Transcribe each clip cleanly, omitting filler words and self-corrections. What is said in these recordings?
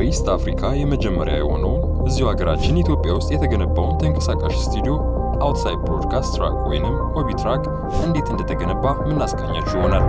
በኢስት አፍሪካ የመጀመሪያ የሆነውን እዚሁ ሀገራችን ኢትዮጵያ ውስጥ የተገነባውን ተንቀሳቃሽ ስቱዲዮ አውትሳይድ ብሮድካስት ትራክ ወይንም ኦቢ ትራክ እንዴት እንደተገነባ ምናስቃኛችሁ ይሆናል።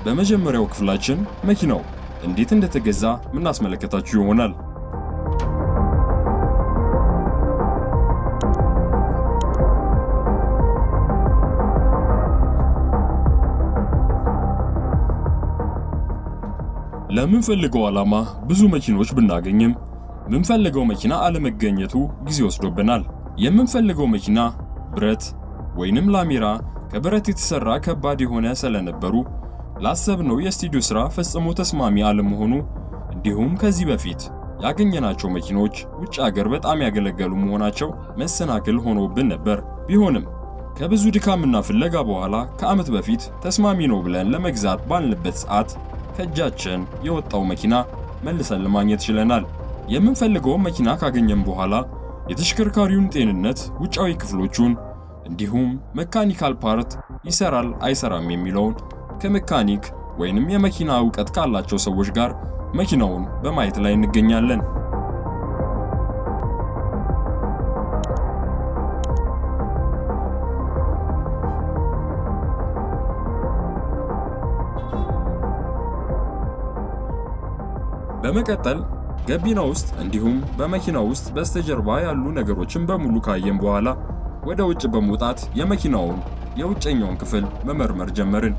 በመጀመሪያው ክፍላችን መኪናው እንዴት እንደተገዛ ምናስመለከታችሁ ይሆናል። ለምንፈልገው ዓላማ ብዙ መኪኖች ብናገኝም ምንፈልገው መኪና አለመገኘቱ ጊዜ ወስዶብናል። የምንፈልገው መኪና ብረት ወይንም ላሜራ ከብረት የተሰራ ከባድ የሆነ ስለነበሩ ላሰብነው የስቱዲዮ ስራ ፈጽሞ ተስማሚ አለመሆኑ እንዲሁም ከዚህ በፊት ያገኘናቸው መኪኖች ውጭ ሀገር በጣም ያገለገሉ መሆናቸው መሰናክል ሆኖብን ነበር። ቢሆንም ከብዙ ድካምና ፍለጋ በኋላ ከዓመት በፊት ተስማሚ ነው ብለን ለመግዛት ባልንበት ሰዓት ከእጃችን የወጣው መኪና መልሰን ለማግኘት ችለናል። የምንፈልገው መኪና ካገኘን በኋላ የተሽከርካሪውን ጤንነት፣ ውጫዊ ክፍሎቹን እንዲሁም መካኒካል ፓርት ይሰራል አይሰራም የሚለውን ከመካኒክ ወይንም የመኪና ዕውቀት ካላቸው ሰዎች ጋር መኪናውን በማየት ላይ እንገኛለን። በመቀጠል ገቢና ውስጥ እንዲሁም በመኪና ውስጥ በስተጀርባ ያሉ ነገሮችን በሙሉ ካየን በኋላ ወደ ውጭ በመውጣት የመኪናውን የውጨኛውን ክፍል መመርመር ጀመርን።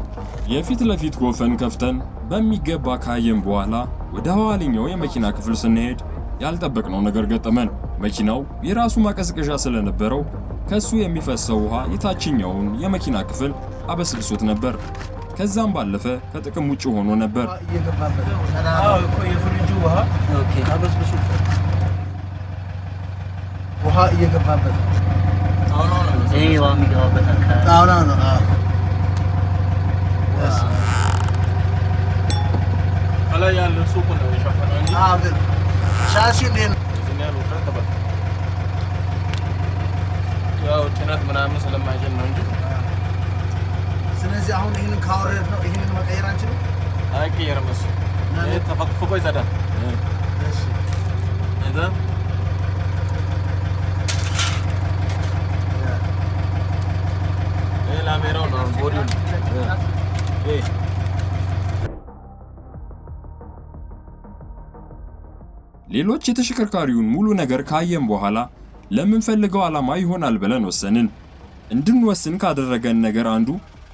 የፊት ለፊት ጎፈን ከፍተን በሚገባ ካየን በኋላ ወደ ኋለኛው የመኪና ክፍል ስንሄድ ያልጠበቅነው ነገር ገጠመን። መኪናው የራሱ ማቀዝቀዣ ስለነበረው ከሱ የሚፈሰው ውሃ የታችኛውን የመኪና ክፍል አበስብሶት ነበር። ከዛም ባለፈ ከጥቅም ውጭ ሆኖ ነበር። ውሃ እየገባበት ስለዚህ አሁን ይሄንን ካወረድ ነው ይሄንን መቀየር አንችልም። አይቀየርም። እሱ ተፈቅፍቆ ይዘዳል። እሺ እዛ ላሜራው ነው ቦዲውን ሌሎች የተሽከርካሪውን ሙሉ ነገር ካየን በኋላ ለምንፈልገው ዓላማ ይሆናል ብለን ወሰንን። እንድንወስን ካደረገን ነገር አንዱ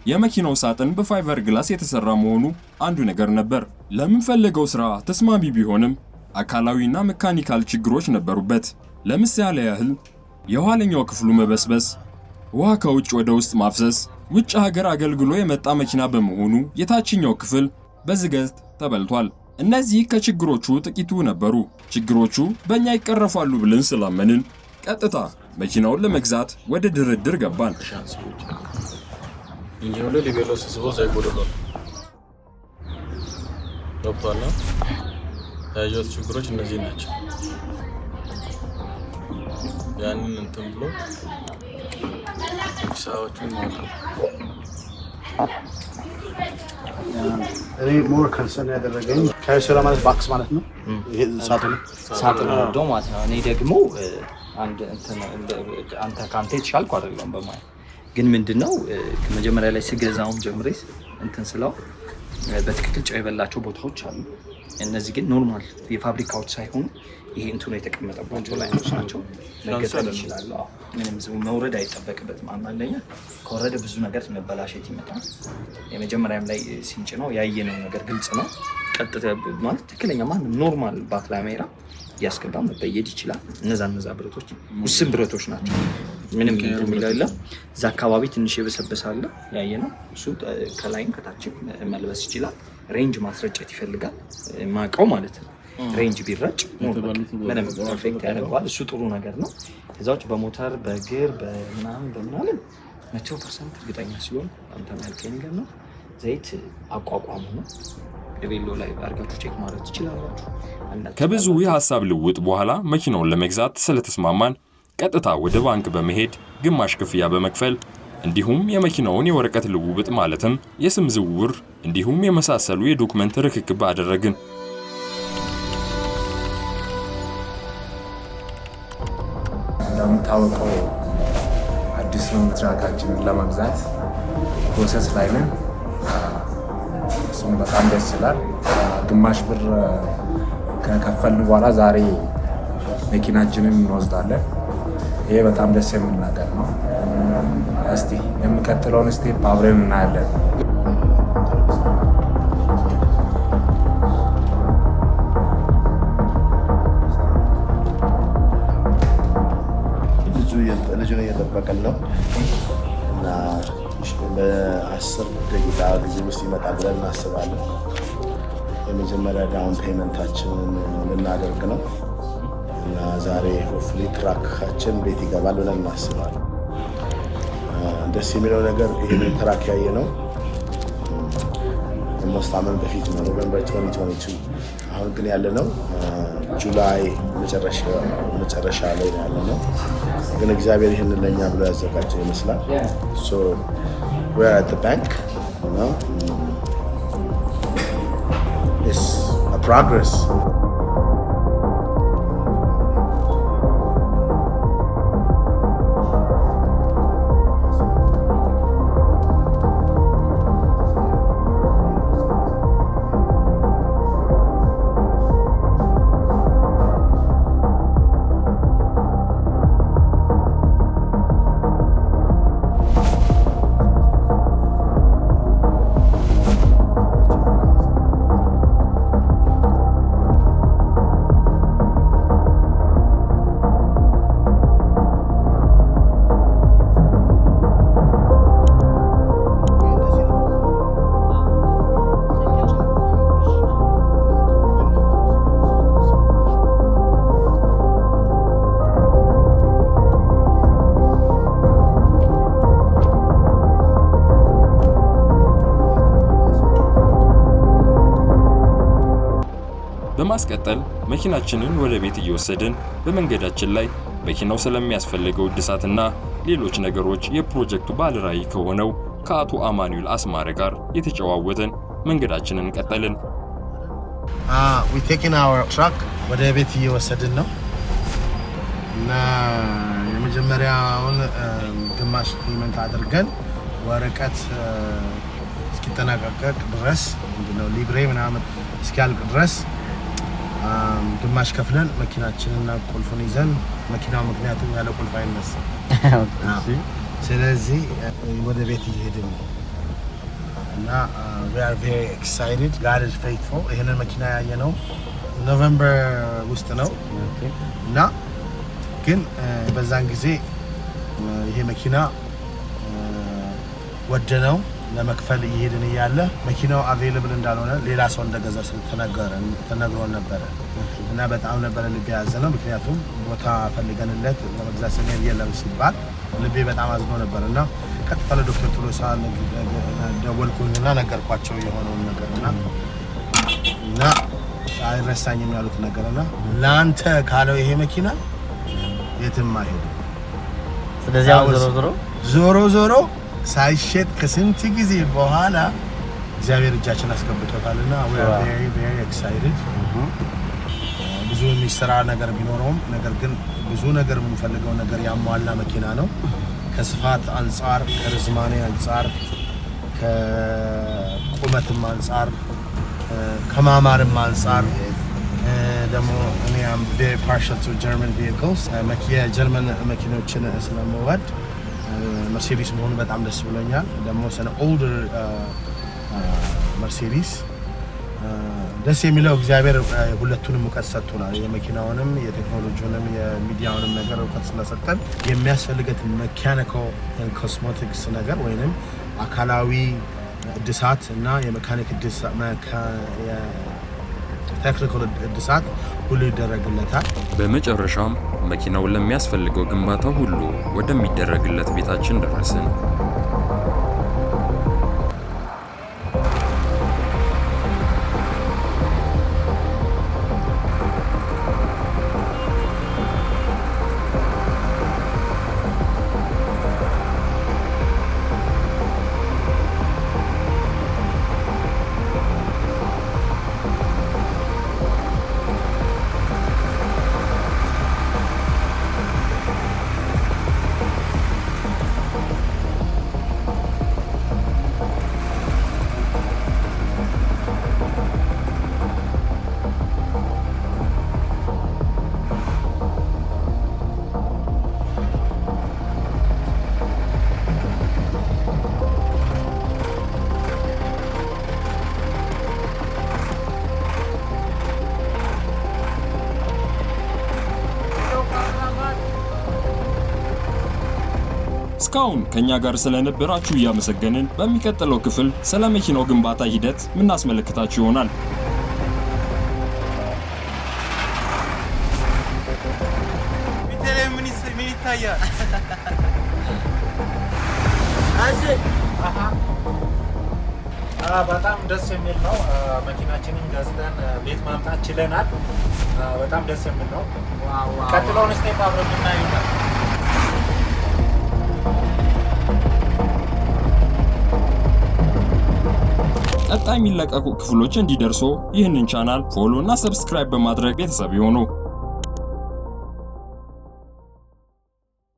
የመኪናው ሳጥን በፋይበር ግላስ የተሰራ መሆኑ አንዱ ነገር ነበር። ለምንፈልገው ስራ ተስማሚ ቢሆንም አካላዊና ሜካኒካል ችግሮች ነበሩበት። ለምሳሌ ያህል የኋለኛው ክፍሉ መበስበስ፣ ውሃ ከውጭ ወደ ውስጥ ማፍሰስ፣ ውጭ ሀገር አገልግሎ የመጣ መኪና በመሆኑ የታችኛው ክፍል በዝገት ተበልቷል። እነዚህ ከችግሮቹ ጥቂቱ ነበሩ። ችግሮቹ በእኛ ይቀረፋሉ ብለን ስላመንን ቀጥታ መኪናውን ለመግዛት ወደ ድርድር ገባን። ኢንጂኑ ሊቤሎ ስስቦ ሳይጎደሎ ዶክተርና ያየሁት ችግሮች እነዚህ ናቸው። ያንን እንትን ብሎ ሰዎችን ማውጣት እኔ ሞር ከንሰን ያደረገኝ ካይሰራ ማለት ባክስ ማለት ነው። ይሄ ሳጥን ነው ማለት ነው። እኔ ደግሞ አንተ ካንተ የተሻልኩ አይደለም በማለት ግን ምንድነው ከመጀመሪያ ላይ ሲገዛውም ጀምሬ እንትን ስለው በትክክል ጨው የበላቸው ቦታዎች አሉ። እነዚህ ግን ኖርማል የፋብሪካዎች ሳይሆኑ ይሄ እንትኑ የተቀመጠባቸው ላይኖች ናቸው። መገጠም ይችላል። ምንም ዝም መውረድ አይጠበቅበትም። አንደኛ ከወረደ ብዙ ነገር መበላሸት ይመጣል። የመጀመሪያም ላይ ሲንጭ ነው ያየነው ነገር ግልጽ ነው። ቀጥታ ማለት ትክክለኛ ማንም ኖርማል ባትላሜራ ያስገባ መበየድ ይችላል። እነዛ ብረቶች ውስን ብረቶች ናቸው። ምንም የሚለው የለም። እዛ አካባቢ ትንሽ የበሰበሳለ ያየነው እሱ ከላይም ከታችም መልበስ ይችላል። ሬንጅ ማስረጨት ይፈልጋል ማቀው ማለት ነው። ሬንጅ ቢረጭ ምንም ፐርፌክት ያደርገዋል። እሱ ጥሩ ነገር ነው። ከዛ ውጭ በሞተር በእግር በምናምን 100% እርግጠኛ ሲሆን አንተ ያልከኝ ነገር ነው። ዘይት አቋቋሙ ነው። ቬሎ ላይ አድርጋችሁ ቼክ ማድረግ ትችላላችሁ። ከብዙ የሐሳብ ልውውጥ በኋላ መኪናውን ለመግዛት ስለተስማማን ቀጥታ ወደ ባንክ በመሄድ ግማሽ ክፍያ በመክፈል እንዲሁም የመኪናውን የወረቀት ልውውጥ ማለትም የስም ዝውውር እንዲሁም የመሳሰሉ የዶክመንት ርክክብ አደረግን። እንደምታውቀው አዲስ ትራካችንን ለመግዛት ፕሮሰስ ላይ ነን። እሱም በጣም ደስ ይላል። ግማሽ ብር ከከፈልን በኋላ ዛሬ መኪናችንን እንወስዳለን። ይሄ በጣም ደስ የሚል ነገር ነው። እስቲ የሚቀጥለውን ስቴፕ አብረን እናያለን። ልጁን እየጠበቅን ነው እና በ10 ደቂቃ ጊዜ ውስጥ ይመጣል ብለን እናስባለን። የመጀመሪያ ዳውን ፔመንታችንን ልናደርግ ነው እና ዛሬ ሆፍሊ ትራካችን ቤት ይገባል ብለን እናስባለን። ደስ የሚለው ነገር ይህን ትራክ ያየ ነው ኦልሞስት ዓመት በፊት ነው፣ ኖቬምበር 2022። አሁን ግን ያለ ነው ጁላይ መጨረሻ ላይ ያለ ነው። ግን እግዚአብሔር ይህንን ለእኛ ብሎ ያዘጋጀው ይመስላል። ሶ we are at the bank, you know. It's a progress. በማስቀጠል መኪናችንን ወደ ቤት እየወሰድን በመንገዳችን ላይ መኪናው ስለሚያስፈልገው እድሳትና ሌሎች ነገሮች የፕሮጀክቱ ባለራዕይ ከሆነው ከአቶ አማኑኤል አስማረ ጋር የተጨዋወትን መንገዳችንን ቀጠልን። we taking our truck ወደ ቤት እየወሰድን ነው እና የመጀመሪያውን ግማሽ ፔመንት አድርገን ወረቀት እስኪጠናቀቅ ድረስ እንደው ሊብሬ ምናምን እስኪያልቅ ድረስ ግማሽ ከፍለን መኪናችንና ቁልፉን ይዘን መኪናው ምክንያቱም ያለ ቁልፍ አይነሳም። ስለዚህ ወደ ቤት እየሄድን ነው እና we are very excited. God is faithful. ይሄንን መኪና ያየነው ኖቬምበር ውስጥ ነው እና ግን በዛን ጊዜ ይሄ መኪና ወደነው ለመክፈል እየሄድን እያለ መኪናው አቬይለብል እንዳልሆነ ሌላ ሰው እንደገዛ ተነግሮን ነበር እና በጣም ነበር ልቤ ያዘነው። ምክንያቱም ቦታ ፈልገንለት ለመግዛት ስንሄድ የለም ሲባል ልቤ በጣም አዝኖ ነበር እና ቀጥታ ለዶክተር ቱሎሳ ደወልኩኝና ነገርኳቸው የሆነውን ነገርና አይረሳኝም ያሉት ነገርና ላንተ ካለው ይሄ መኪና የትም አይሄድም። ስለዚህ ዞሮ ሳይሸጥ ከስንት ጊዜ በኋላ እግዚአብሔር እጃችን አስገብቶታልና we are very very excited. ብዙ የሚሰራ ነገር ቢኖረውም ነገር ግን ብዙ ነገር የምንፈልገው ነገር ያሟላ መኪና ነው። ከስፋት አንፃር፣ ከርዝማኔ አንፃር፣ ከቁመትም አንፃር፣ ከማማርም አንፃር ደግሞ እኔ am very partial to German vehicles. የጀርመን መኪኖችን ስለምወድ መርሴዲስ መሆኑ በጣም ደስ ብሎኛል። ደግሞ ስለ ኦልደር መርሴዲስ ደስ የሚለው እግዚአብሔር ሁለቱንም እውቀት ሰጥቶናል። የመኪናውንም የቴክኖሎጂውንም የሚዲያውንም ነገር እውቀት ስለሰጠን የሚያስፈልገት ሜካኒካል ኤንድ ኮስሞቲክስ ነገር ወይንም አካላዊ እድሳት እና የሜካኒክ ቴክኒካል እድሳት ሁሉ ይደረግለታል። በመጨረሻም መኪናው ለሚያስፈልገው ግንባታ ሁሉ ወደሚደረግለት ቤታችን ደረስን። እስካሁን ከኛ ጋር ስለነበራችሁ እያመሰገንን በሚቀጥለው ክፍል ስለ መኪናው ግንባታ ሂደት ምናስመለክታችሁ ይሆናል። ምን ይታያል? በጣም ደስ የሚል ነው። መኪናችንን ገዝተን ቤት ማምጣት ችለናል። በጣም ደስ የሚል ነው። ቀጥሎውን ስቴፕ አብረን እናየዋለን። ቀጣይ የሚለቀቁ ክፍሎች እንዲደርሱ ይህንን ቻናል ፎሎ እና ሰብስክራይብ በማድረግ ቤተሰብ ይሁኑ።